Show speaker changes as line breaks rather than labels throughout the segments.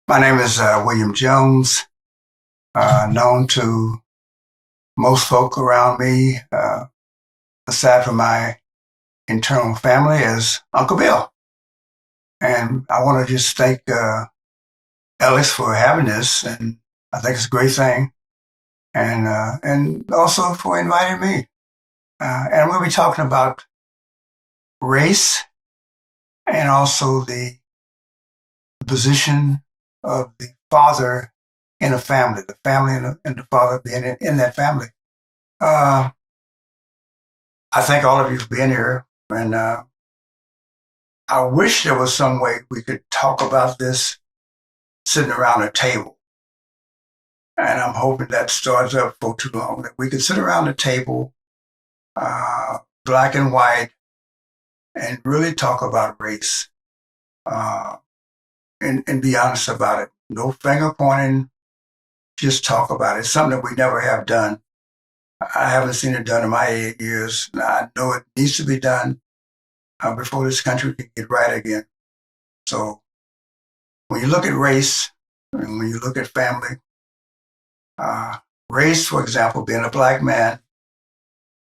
My name is William Jones, known to most folk around me, aside from my internal family, as Uncle Bill. And I want to just thank Alex for having this, and I think it's a great thing, and also for inviting me. And we'll be talking about race and also the position of the father in a family, the family and the father being in that family. Uh, I thank all of you for being here, and I wish there was some way we could talk about this sitting around a table. And I'm hoping that starts up for too long, that we could sit around the table, black and white, and really talk about race uh, and be honest about it. No finger pointing, just talk about it. It's something that we never have done. I haven't seen it done in my 8 years. I know it needs to be done before this country can get right again. So when you look at race and when you look at family, uh, race, for example, being a black man,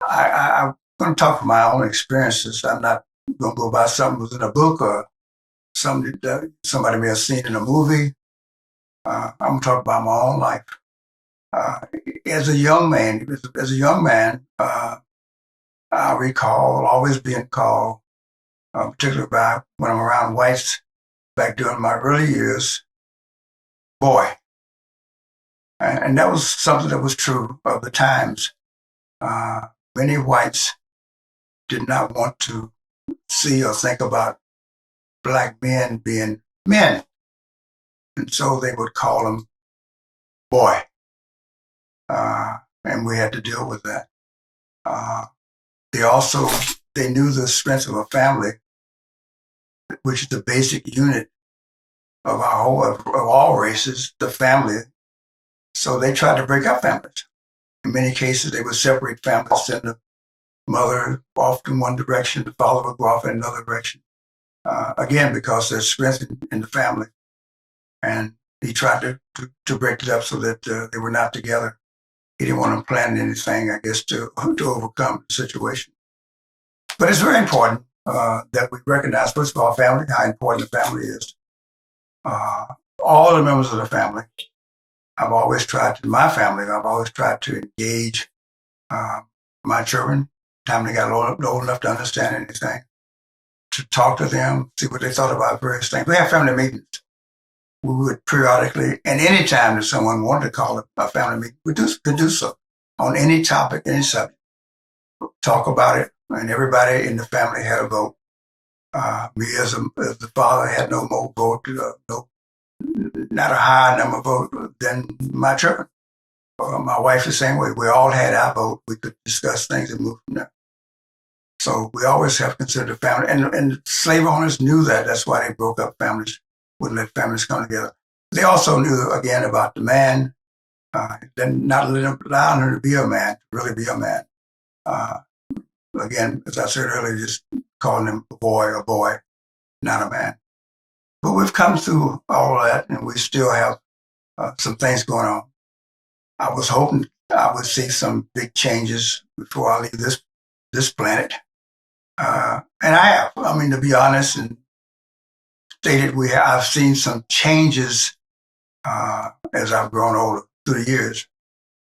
I'm going to talk from my own experiences. I'm not going to go by something that was in a book or something that somebody may have seen in a movie. I'm going to talk about my own life. Uh, as a young man, I recall always being called, particularly by when I'm around whites back during my early years, boy. And that was something that was true of the times. Many whites did not want to see or think about black men being men. And so they would call them boy. And we had to deal with that. Uh, they knew the strength of a family, which is the basic unit of all races, the family. So they tried to break up families. In many cases, they would separate families, send the mother off in one direction, the father would go off in another direction. Again, because there's strength in the family. And he tried to break it up so that they were not together. He didn't want to plan anything, I guess, to overcome the situation. But it's very important that we recognize, first of all, family, how important the family is. All the members of the family, I've always tried to engage my children, time they got old enough to understand anything, to talk to them, see what they thought about various things. We have family meetings. We would periodically, and any time that someone wanted to call it a family meeting, we could do so on any topic, any subject. Talk about it, and everybody in the family had a vote. Me as the father had no more vote, not a higher number of vote than my children. My wife the same way. We all had our vote. We could discuss things and move from there. So we always have considered family, and slave owners knew that. That's why they broke up families, wouldn't let families come together. They also knew again about the man, then not allowing him to be a man, to really be a man. Again, as I said earlier, just calling him a boy, not a man. But we've come through all of that, and we still have some things going on. I was hoping I would see some big changes before I leave this planet. And I have. I mean, to be honest, and stated, I've seen some changes as I've grown older through the years.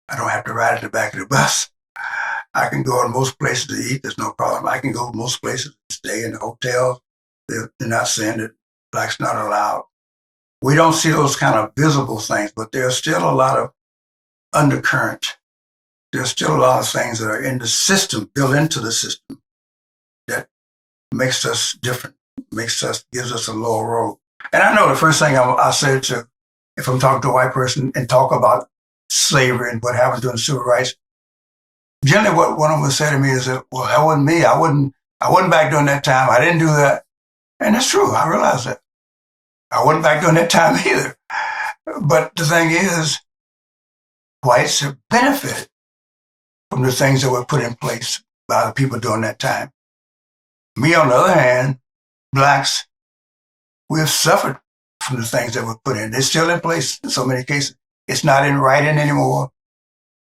I don't have to ride at the back of the bus. I can go to most places to eat. There's no problem. I can go to most places and stay in the hotels. They're not saying that blacks not allowed. We don't see those kind of visible things, but there's still a lot of undercurrent. There's still a lot of things that are in the system, built into the system, that makes us different, gives us a lower road. And I know the first thing I say if I'm talking to a white person and talk about slavery and what happened during civil rights, generally what one of them would say to me is that, well, that wasn't me. I wasn't back during that time. I didn't do that. And it's true. I realize that. I wasn't back during that time either. But the thing is, whites have benefited from the things that were put in place by the people during that time. Me, on the other hand, blacks, we have suffered from the things that were put in. They're still in place in so many cases. It's not in writing anymore,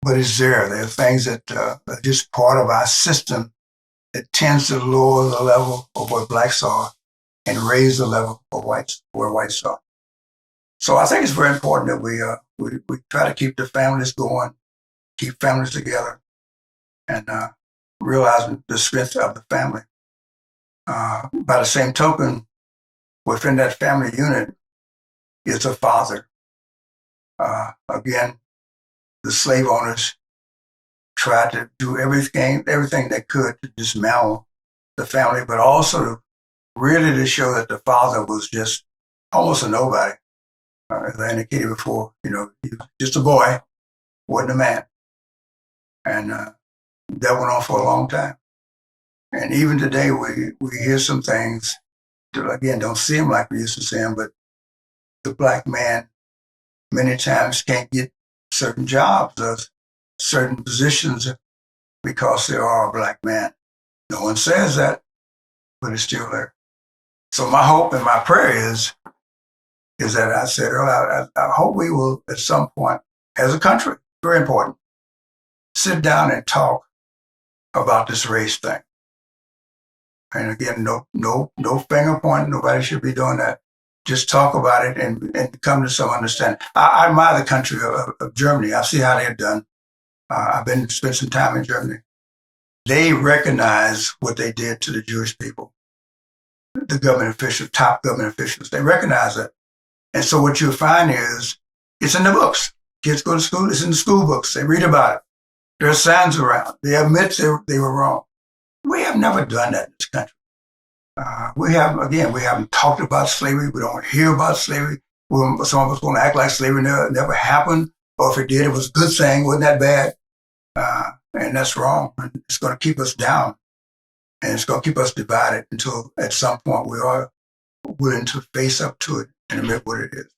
but it's there. There are things that are just part of our system that tends to lower the level of what blacks are and raise the level of whites where whites are. So I think it's very important that we try to keep the families going, keep families together, and realizing the strength of the family. By the same token, within that family unit is a father. Again, the slave owners tried to do everything they could to dismantle the family, but also really to show that the father was just almost a nobody. As I indicated before, he was just a boy, wasn't a man. And that went on for a long time. And even today, we hear some things that, again, don't seem like we used to see them, but the black man many times can't get certain jobs or certain positions because they are a black man. No one says that, but it's still there. So my hope and my prayer is that I said earlier, I hope we will at some point, as a country, very important, sit down and talk about this race thing. And again, no finger pointing. Nobody should be doing that. Just talk about it and come to some understanding. I admire the country of Germany. I see how they're done. I've been spent some time in Germany. They recognize what they did to the Jewish people, the government officials, top government officials. They recognize it. And so what you'll find is it's in the books. Kids go to school, it's in the school books. They read about it. There are signs around. They admit they were wrong. We have never done that in this country. We haven't talked about slavery. We don't hear about slavery. Some of us want to act like slavery never happened, or if it did, it was a good thing, wasn't that bad? And that's wrong. And it's going to keep us down, and it's going to keep us divided until at some point we are willing to face up to it and admit what it is.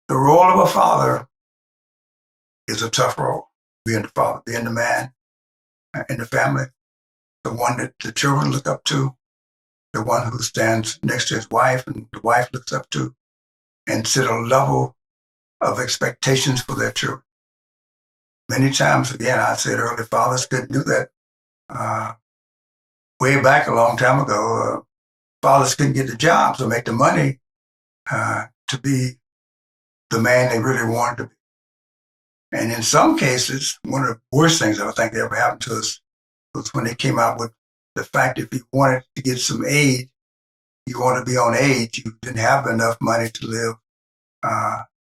The role of a father is a tough role, being the father, being the man in the family, the one that the children look up to, the one who stands next to his wife and the wife looks up to, and set a level of expectations for their children. Many times, again, I said earlier, fathers couldn't do that. Way back a long time ago, fathers couldn't get the jobs or make the money to be the man they really wanted to be. And in some cases, one of the worst things I think that ever happened to us was when they came out with the fact that if you wanted to get some aid, you want to be on age, you didn't have enough money to live.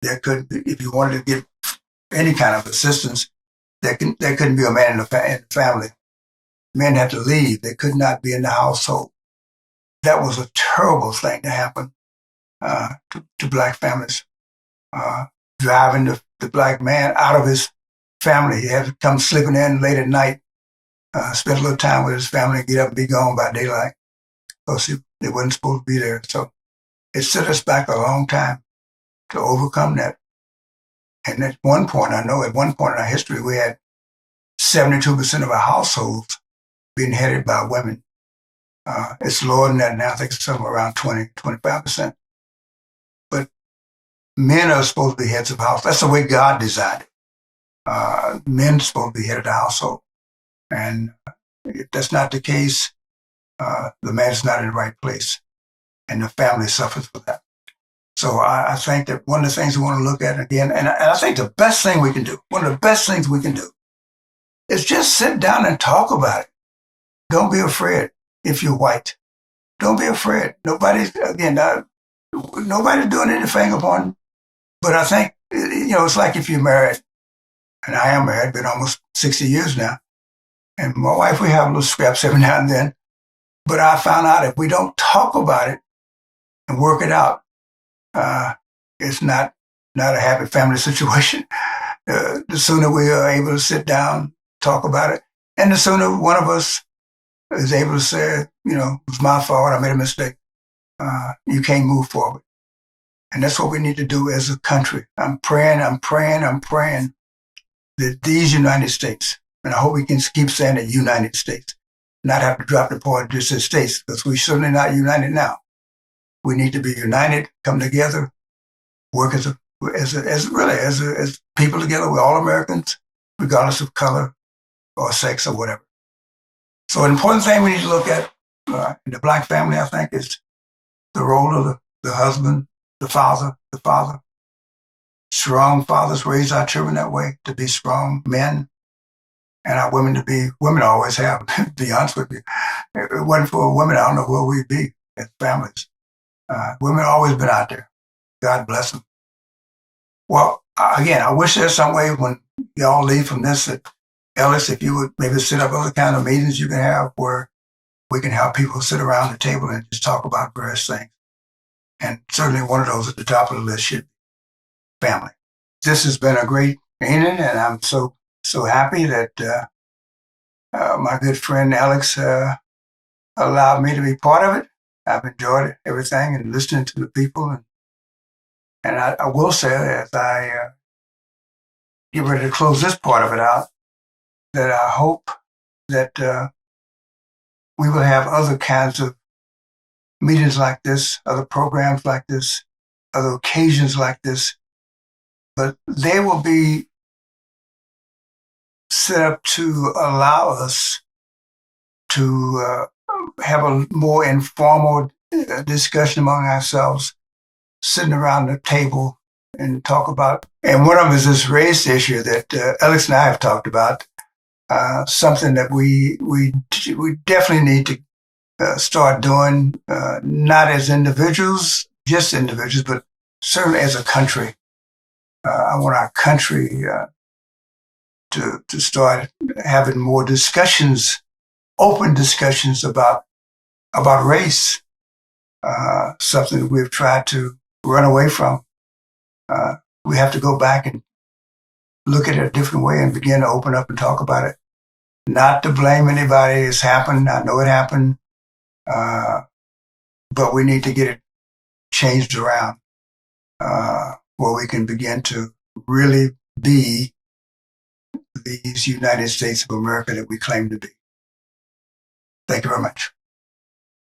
If you wanted to get any kind of assistance, there couldn't be a man in the family. Men had to leave. They could not be in the household. That was a terrible thing to happen to black families. Driving the black man out of his family. He had to come slipping in late at night, spend a little time with his family, get up and be gone by daylight because they wasn't supposed to be there. So it set us back a long time to overcome that. And at one point in our history, we had 72% of our households being headed by women. It's lower than that now. I think it's somewhere around 25%. But men are supposed to be heads of house. That's the way God designed it. Men are supposed to be head of the household. And if that's not the case, the man's not in the right place. And the family suffers for that. So I think that one of the things we want to look at again, and I think the best thing we can do, one of the best things we can do is just sit down and talk about it. Don't be afraid if you're white. Don't be afraid. Nobody's doing anything upon, but I think, it's like if you're married, and I am married, been almost 60 years now, and my wife, we have little scraps every now and then, but I found out if we don't talk about it and work it out, it's not a happy family situation. The sooner we are able to sit down, talk about it, and the sooner one of us is able to say, it was my fault, I made a mistake, you can't move forward. And that's what we need to do as a country. I'm praying that these United States, and I hope we can keep saying the United States, not have to drop the part just as states, because we're certainly not united now. We need to be united, come together, work as people together. We're all Americans, regardless of color or sex or whatever. So an important thing we need to look at in the black family, I think, is the role of the husband, the father. Strong fathers raise our children that way, to be strong men, and our women to be, women always have, to be honest with you. If it wasn't for women, I don't know where we'd be as families. Women always been out there. God bless them. Well, again, I wish there's some way when y'all leave from this that, Ellis, if you would maybe set up other kind of meetings you can have where we can have people sit around the table and just talk about various things. And certainly one of those at the top of the list should be family. This has been a great evening, and I'm so happy that my good friend Alex allowed me to be part of it. I've enjoyed everything and listening to the people. And I will say, as I get ready to close this part of it out, that I hope that we will have other kinds of meetings like this, other programs like this, other occasions like this, but they will be set up to allow us to have a more informal discussion among ourselves, sitting around the table and talk about. And one of them is this race issue that Alex and I have talked about. Something that we definitely need to start doing, not as individuals, but certainly as a country. I want our country to start having more discussions, open discussions about race. Something that we've tried to run away from. We have to go back and look at it a different way and begin to open up and talk about it. Not to blame anybody. It's happened. I know it happened. But we need to get it changed around where we can begin to really be these United States of America that we claim to be. Thank you very much.